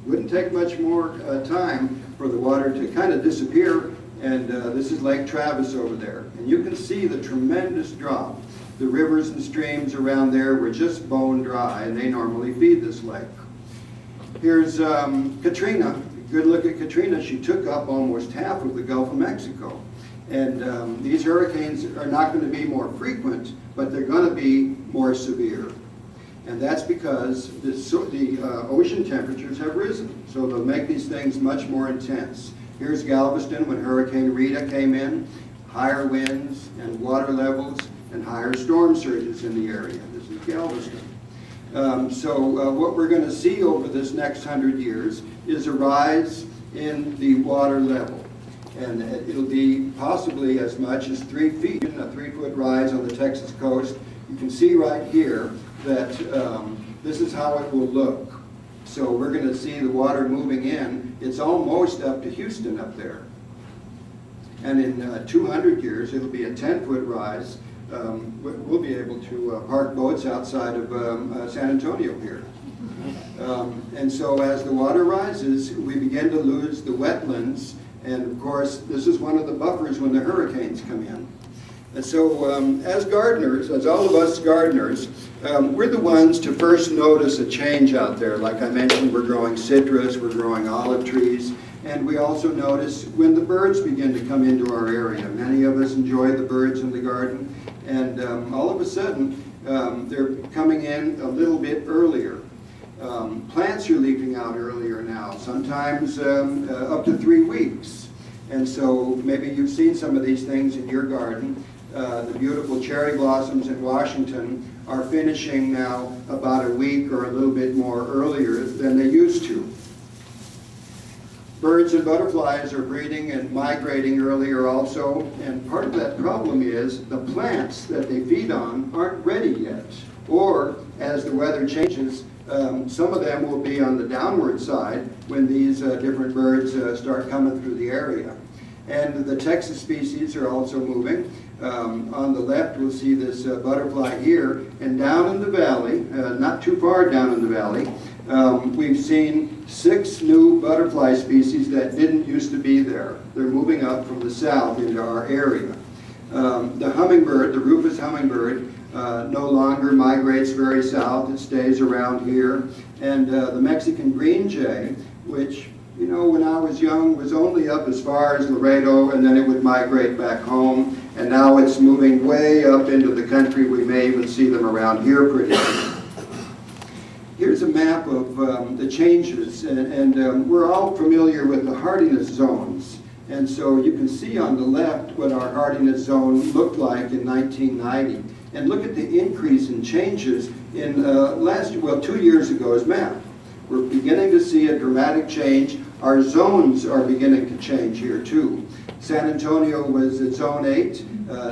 Wouldn't take much more time for the water to kind of disappear, and this is Lake Travis over there. And you can see the tremendous drop. The rivers and streams around there were just bone dry, and they normally feed this lake. Here's Katrina. Good look at Katrina. She took up almost half of the Gulf of Mexico. And these hurricanes are not going to be more frequent, but they're going to be more severe. And that's because the ocean temperatures have risen. So they'll make these things much more intense. Here's Galveston when Hurricane Rita came in. Higher winds and water levels and higher storm surges in the area. This is Galveston. What we're going to see over this next 100 years is a rise in the water level. And it'll be possibly as much as 3 feet, a 3-foot rise on the Texas coast. You can see right here that this is how it will look. So we're going to see the water moving in. It's almost up to Houston up there. And in 200 years, it'll be a 10-foot rise. We'll be able to park boats outside of San Antonio here. And so as the water rises, we begin to lose the wetlands. And of course, this is one of the buffers when the hurricanes come in. And so as gardeners, as all of us gardeners, we're the ones to first notice a change out there. Like I mentioned, we're growing citrus, we're growing olive trees, and we also notice when the birds begin to come into our area. Many of us enjoy the birds in the garden, and all of a sudden, they're coming in a little bit earlier. Plants are leafing out earlier now, sometimes up to 3 weeks. And so maybe you've seen some of these things in your garden. The beautiful cherry blossoms in Washington are finishing now about a week or a little bit more earlier than they used to. Birds and butterflies are breeding and migrating earlier also, and part of that problem is the plants that they feed on aren't ready yet. Or, as the weather changes, some of them will be on the downward side when these different birds start coming through the area. And the Texas species are also moving. On the left, we'll see this butterfly here, and down in the valley, not too far down in the valley, we've seen 6 new butterfly species that didn't used to be there. They're moving up from the south into our area. The hummingbird, the rufous hummingbird, no longer migrates very south. It stays around here. And the Mexican green jay, which, you know, when I was young, was only up as far as Laredo, and then it would migrate back home. And now it's moving way up into the country. We may even see them around here pretty soon. Here's a map of the changes, and we're all familiar with the hardiness zones. And so you can see on the left what our hardiness zone looked like in 1990. And look at the increase in changes in 2 years ago's map. We're beginning to see a dramatic change. Our zones are beginning to change here too. San Antonio was at zone 8.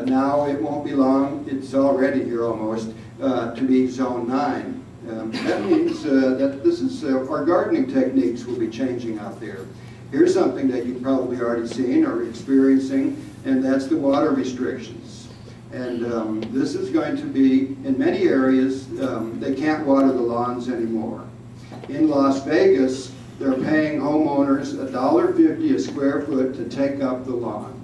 Now it won't be long, it's already here almost, to be zone 9. That means that this is our gardening techniques will be changing out there. Here's something that you've probably already seen or experiencing, and that's the water restrictions. And this is going to be, in many areas, they can't water the lawns anymore. In Las Vegas, they're paying homeowners $1.50 a square foot to take up the lawn.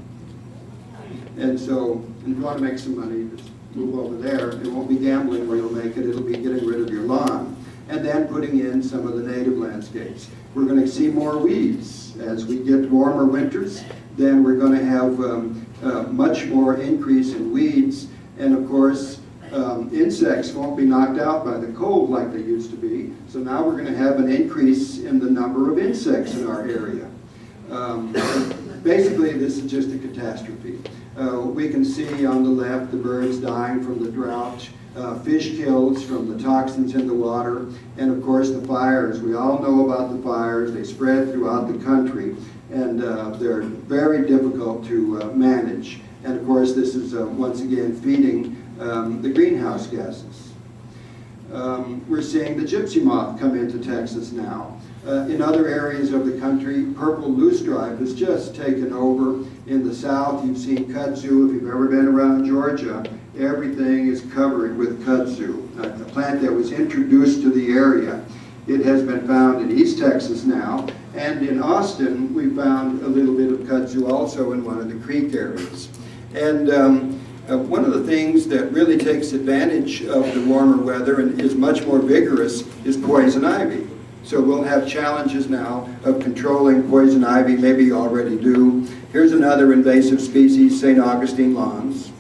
And so, if you want to make some money, just move over there. It won't be gambling where you'll make it, it'll be getting rid of your lawn. And then putting in some of the native landscapes. We're going to see more weeds. As we get warmer winters, then we're going to have much more increase in weeds. And of course, insects won't be knocked out by the cold like they used to be. So now we're going to have an increase in the number of insects in our area. Basically, this is just a catastrophe. We can see on the left the birds dying from the drought, fish kills from the toxins in the water, and of course the fires. We all know about the fires. They spread throughout the country, and they're very difficult to manage. And of course this is once again feeding the greenhouse gases. We're seeing the gypsy moth come into Texas now. In other areas of the country, purple loosestrife has just taken over. In the south, you've seen kudzu. If you've ever been around Georgia, everything is covered with kudzu, a plant that was introduced to the area. It has been found in East Texas now, and in Austin we found a little bit of kudzu also in one of the creek areas. And one of the things that really takes advantage of the warmer weather and is much more vigorous is poison ivy. So we'll have challenges now of controlling poison ivy, maybe you already do. Here's another invasive species, St. Augustine lawns.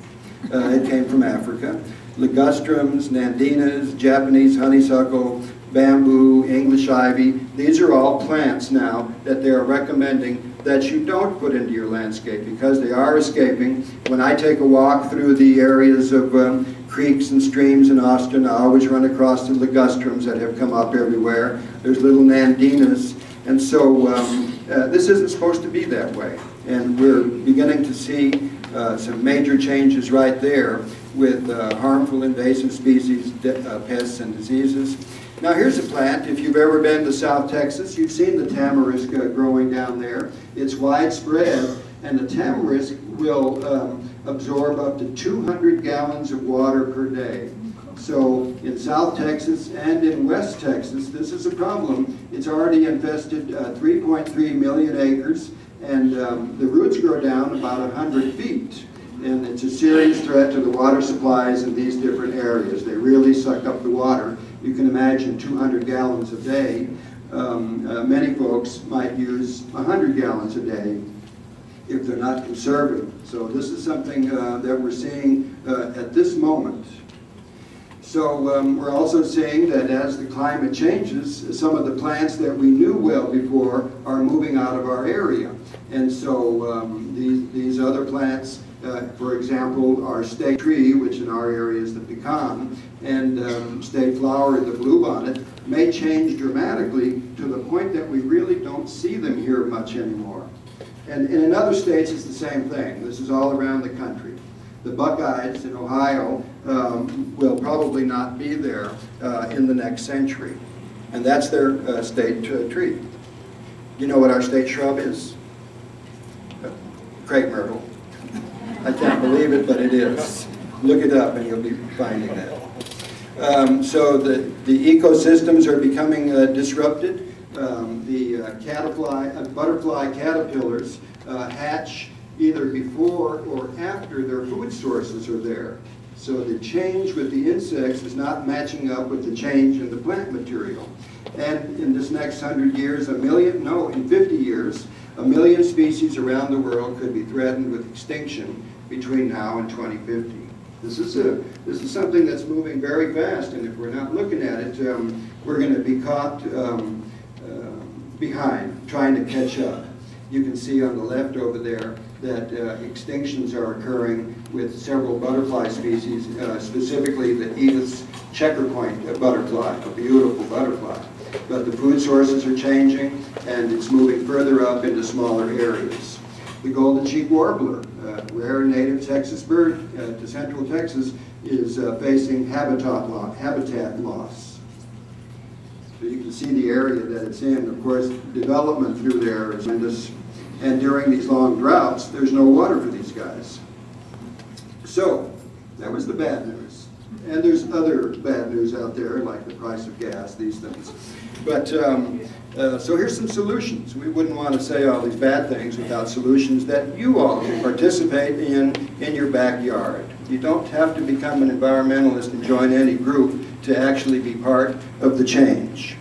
It came from Africa. Ligustrums, nandinas, Japanese honeysuckle, bamboo, English ivy. These are all plants now that they are recommending that you don't put into your landscape because they are escaping. When I take a walk through the areas of creeks and streams in Austin, I always run across the ligustrums that have come up everywhere. There's little nandinas, and so this isn't supposed to be that way. And we're beginning to see some major changes right there with harmful invasive species, pests and diseases. Now here's a plant. If you've ever been to South Texas, you've seen the tamarisk growing down there. It's widespread, and the tamarisk will absorb up to 200 gallons of water per day. So in South Texas and in West Texas, this is a problem. It's already infested 3.3 million acres, and the roots grow down about 100 feet. And it's a serious threat to the water supplies in these different areas. They really suck up the water. You can imagine 200 gallons a day. Many folks might use 100 gallons a day if they're not conserving. So this is something that we're seeing at this moment. So we're also seeing that as the climate changes, some of the plants that we knew well before are moving out of our area. And so these other plants, for example, our state tree, which in our area is the pecan, and state flower, the bluebonnet, may change dramatically to the point that we really don't see them here much anymore. And in other states, it's the same thing. This is all around the country. The buckeyes in Ohio will probably not be there in the next century. And that's their state tree. You know what our state shrub is? Crepe myrtle. I can't believe it, but it is. Look it up and you'll be finding that. So the ecosystems are becoming disrupted. The butterfly caterpillars hatch either before or after their food sources are there. So the change with the insects is not matching up with the change in the plant material. And in this next 100 years, in 50 years, 1 million species around the world could be threatened with extinction between now and 2050. This is something that's moving very fast, and if we're not looking at it, we're going to be caught behind, trying to catch up. You can see on the left over there that extinctions are occurring with several butterfly species, specifically the Edith's checkerpoint butterfly, a beautiful butterfly. But the food sources are changing, and it's moving further up into smaller areas. The goldencheeked warbler, rare native Texas bird to central Texas, is facing habitat loss. So you can see the area that it's in. Of course, development through there is tremendous, and during these long droughts, there's no water for these guys. So that was the bad news. And there's other bad news out there, like the price of gas, these things. But so here's some solutions. We wouldn't want to say all these bad things without solutions that you all can participate in your backyard. You don't have to become an environmentalist and join any group to actually be part of the change.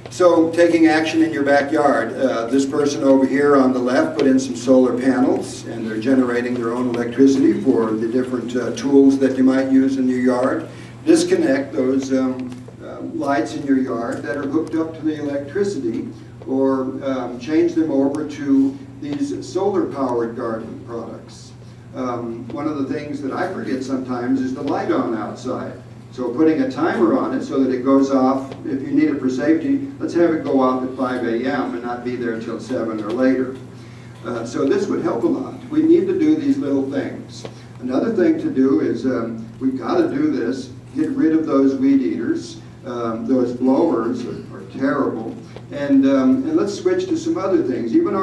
So taking action in your backyard, this person over here on the left put in some solar panels, and they're generating their own electricity for the different tools that you might use in your yard. Disconnect those lights in your yard that are hooked up to the electricity, or change them over to these solar-powered garden products. One of the things that I forget sometimes is the light on outside. So putting a timer on it so that it goes off, if you need it for safety, let's have it go off at 5 a.m. and not be there until 7 or later. So this would help a lot. We need to do these little things. Another thing to do is, we've got to do this, get rid of those weed eaters. Those blowers are terrible. And let's switch to some other things. Even our